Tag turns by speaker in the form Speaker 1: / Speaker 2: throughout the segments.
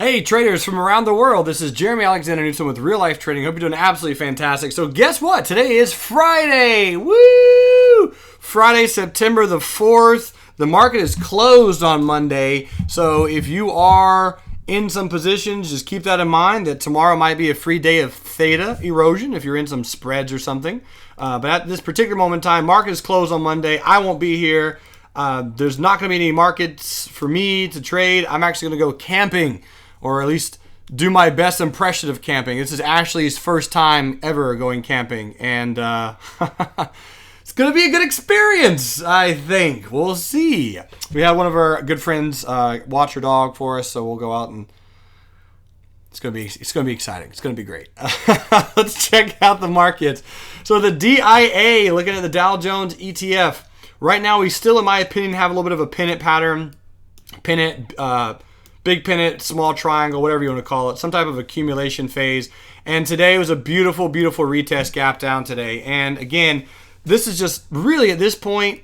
Speaker 1: Hey traders from around the world, this is Jerremy Alexander Newsome with Real Life Trading. Hope you're doing absolutely fantastic. So guess what? Today is Friday. Woo! Friday, September the 4th. The market is closed on Monday. So if you are in some positions, just keep that in mind that tomorrow might be a free day of theta erosion if you're in some spreads or something. But at this particular moment in time, market is closed on Monday. I won't be here. There's not going to be any markets for me to trade. I'm actually going to go camping, or at least do my best impression of camping. This is Ashley's first time ever going camping, and it's going to be a good experience, I think. We'll see. We had one of our good friends watch her dog for us, so we'll go out and it's going to be exciting. It's going to be great. Let's check out the markets. So the DIA, looking at the Dow Jones Etf. Right now, we still, in my opinion, have a little bit of a pennant pattern. Pennant, big pennant, small triangle, whatever you want to call it. Some type of accumulation phase. And today was a beautiful, beautiful retest gap down today. And again, this is just really, at this point,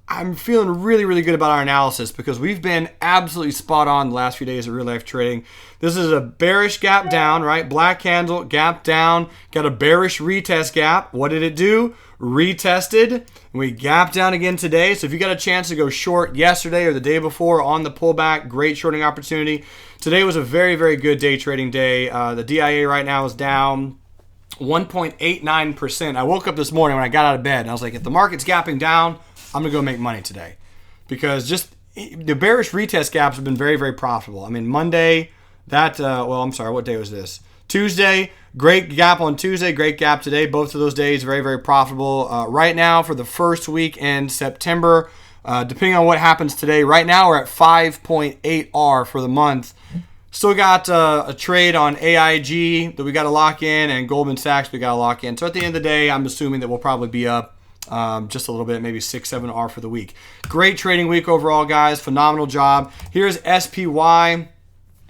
Speaker 1: I'm feeling really, really good about our analysis because we've been absolutely spot on the last few days of real life trading. This is a bearish gap down, right? Black candle, gap down, got a bearish retest gap. What did it do? Retested, and we gapped down again today. So if you got a chance to go short yesterday or the day before on the pullback, great shorting opportunity. Today was a very, very good day trading day. The DIA right now is down 1.89%. I woke up this morning when I got out of bed and I was like, if the market's gapping down, I'm going to go make money today. Because just the bearish retest gaps have been very, very profitable. I mean, Monday, what day was this? Tuesday, great gap on Tuesday, great gap today. Both of those days, very, very profitable. Right now, for the first week in September, depending on what happens today, right now we're at 5.8R for the month. Still got a trade on AIG that we got to lock in, and Goldman Sachs we got to lock in. So at the end of the day, I'm assuming that we'll probably be up just a little bit, maybe 6-7R for the week. Great trading week overall, guys. Phenomenal job. Here's SPY.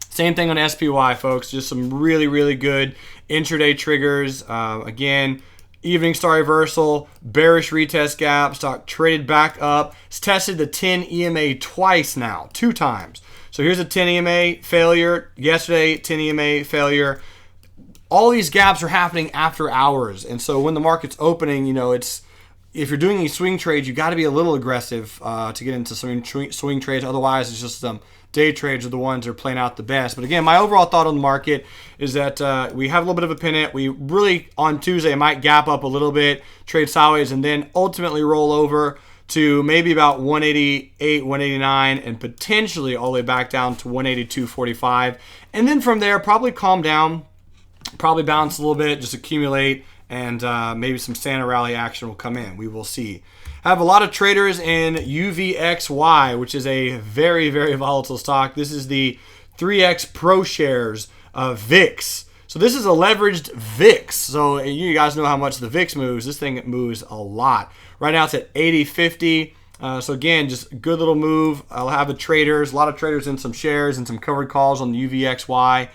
Speaker 1: Same thing on SPY, folks. Just some really, really good intraday triggers. Again, evening star reversal, bearish retest gap, stock traded back up. It's tested the 10 EMA twice now, 2 times. So here's a 10 EMA failure. Yesterday, 10 EMA failure. All these gaps are happening after hours. And so when the market's opening, if you're doing these swing trades, you got to be a little aggressive to get into some swing trades. Otherwise, it's just day trades are the ones that are playing out the best. But again, my overall thought on the market is that we have a little bit of a pennant. We really, on Tuesday, might gap up a little bit, trade sideways, and then ultimately roll over to maybe about 188, 189, and potentially all the way back down to 182.45. And then from there, probably calm down, probably bounce a little bit, just accumulate, and maybe some Santa rally action will come in. We will see. I have a lot of traders in UVXY, which is a very, very volatile stock. This is the 3X Pro Shares VIX. So this is a leveraged VIX. So you guys know how much the VIX moves. This thing moves a lot. Right now it's at 80.50. So again, just a good little move. I'll have a lot of traders in some shares and some covered calls on the UVXY.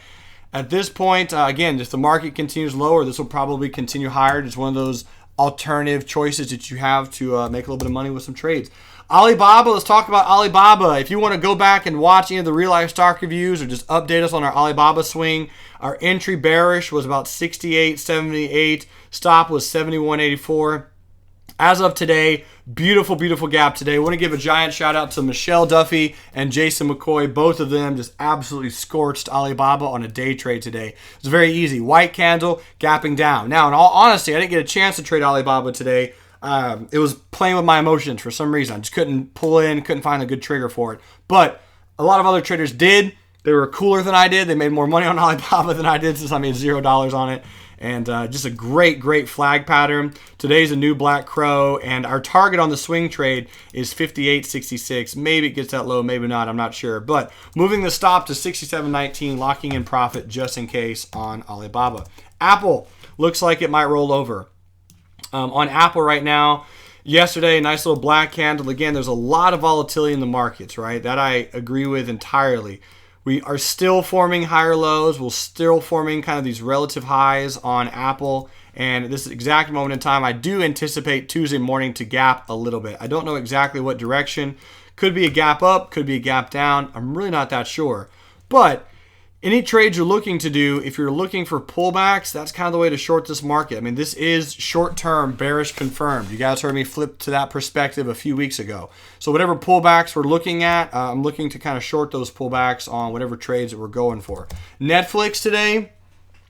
Speaker 1: At this point, again, if the market continues lower, this will probably continue higher. It's one of those alternative choices that you have to make a little bit of money with some trades. Alibaba, let's talk about Alibaba. If you want to go back and watch any of the real life stock reviews or just update us on our Alibaba swing, our entry bearish was about 68.78. Stop was 71.84. As of today, beautiful, beautiful gap today. I want to give a giant shout out to Michelle Duffy and Jason McCoy. Both of them just absolutely scorched Alibaba on a day trade today. It's very easy. White candle, gapping down. Now, in all honesty, I didn't get a chance to trade Alibaba today. It was playing with my emotions for some reason. I just couldn't pull in, couldn't find a good trigger for it. But a lot of other traders did. They were cooler than I did. They made more money on Alibaba than I did since I made $0 on it. And just a great, great flag pattern. Today's a new Black Crow, and our target on the swing trade is 58.66. Maybe it gets that low, maybe not, I'm not sure. But moving the stop to 67.19, locking in profit just in case on Alibaba. Apple looks like it might roll over. On Apple right now, yesterday, nice little black candle. Again, there's a lot of volatility in the markets, right? That I agree with entirely. We are still forming higher lows. We're still forming kind of these relative highs on Apple. And at this exact moment in time, I do anticipate Tuesday morning to gap a little bit. I don't know exactly what direction. Could be a gap up, could be a gap down. I'm really not that sure. But Any trades you're looking to do, if you're looking for pullbacks, that's kind of the way to short this market. I mean, this is short-term bearish confirmed. You guys heard me flip to that perspective a few weeks ago. So whatever pullbacks we're looking at, I'm looking to kind of short those pullbacks on whatever trades that we're going for. Netflix today,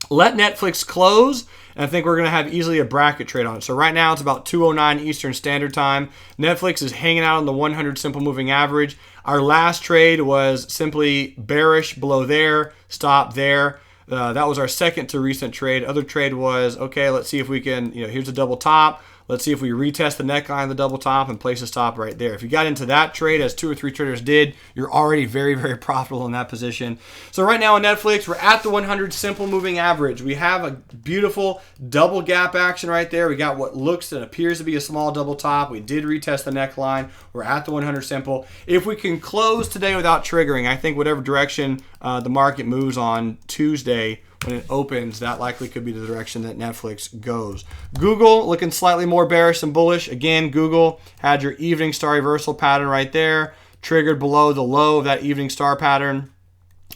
Speaker 1: let Netflix close, and I think we're going to have easily a bracket trade on it. So right now it's about 2:09 Eastern Standard Time. Netflix is hanging out on the 100 simple moving average. Our last trade was simply bearish below there, stop there. That was our second to recent trade. Other trade was, okay, let's see if we can, here's a double top. Let's see if we retest the neckline of the double top and place a stop right there. If you got into that trade, as 2 or 3 traders did, you're already very, very profitable in that position. So right now on Netflix, we're at the 100 simple moving average. We have a beautiful double gap action right there. We got what looks and appears to be a small double top. We did retest the neckline. We're at the 100 simple. If we can close today without triggering, I think whatever direction the market moves on Tuesday, when it opens, that likely could be the direction that Netflix goes. Google looking slightly more bearish than bullish. Again, Google had your evening star reversal pattern right there, triggered below the low of that evening star pattern.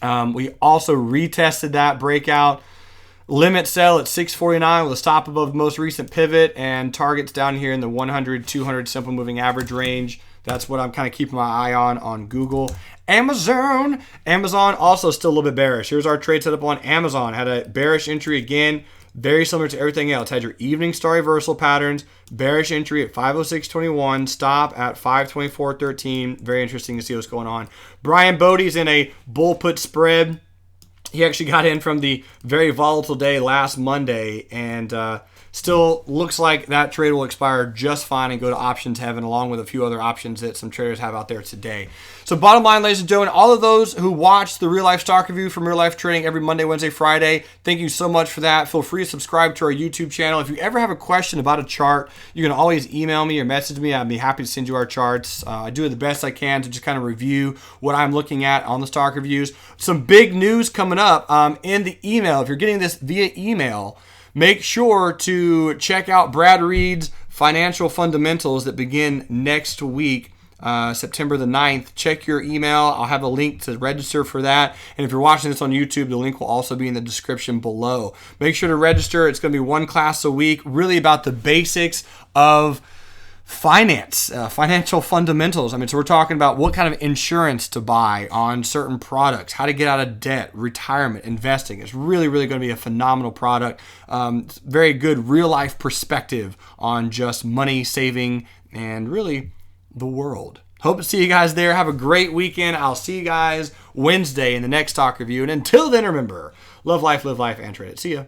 Speaker 1: We also retested that breakout. Limit sell at 649 with a stop above the most recent pivot and targets down here in the 100, 200 simple moving average range. That's what I'm kind of keeping my eye on Google. Amazon also still a little bit bearish. Here's our trade setup on Amazon. Had a bearish entry again, very similar to everything else. Had your evening star reversal patterns, bearish entry at 506.21, stop at 524.13. Very interesting to see what's going on. Brian Bodie's in a bull put spread. He actually got in from the very volatile day last Monday, and still looks like that trade will expire just fine and go to options heaven, along with a few other options that some traders have out there today. So bottom line, ladies and gentlemen, all of those who watch the Real Life Stock Review from Real Life Trading every Monday, Wednesday, Friday, thank you so much for that. Feel free to subscribe to our YouTube channel. If you ever have a question about a chart, you can always email me or message me. I'd be happy to send you our charts. I do the best I can to just kind of review what I'm looking at on the stock reviews. Some big news coming up in the email. If you're getting this via email, make sure to check out Brad Reed's Financial Fundamentals that begin next week, September the 9th. Check your email. I'll have a link to register for that. And if you're watching this on YouTube, the link will also be in the description below. Make sure to register. It's going to be one class a week, really about the basics of finance, financial fundamentals. I mean, so we're talking about what kind of insurance to buy on certain products, how to get out of debt, retirement, investing. It's really, really going to be a phenomenal product. Very good real life perspective on just money, saving, and really the world. Hope to see you guys there. Have a great weekend. I'll see you guys Wednesday in the next stock review. And until then, remember, love life, live life, and trade it. See ya.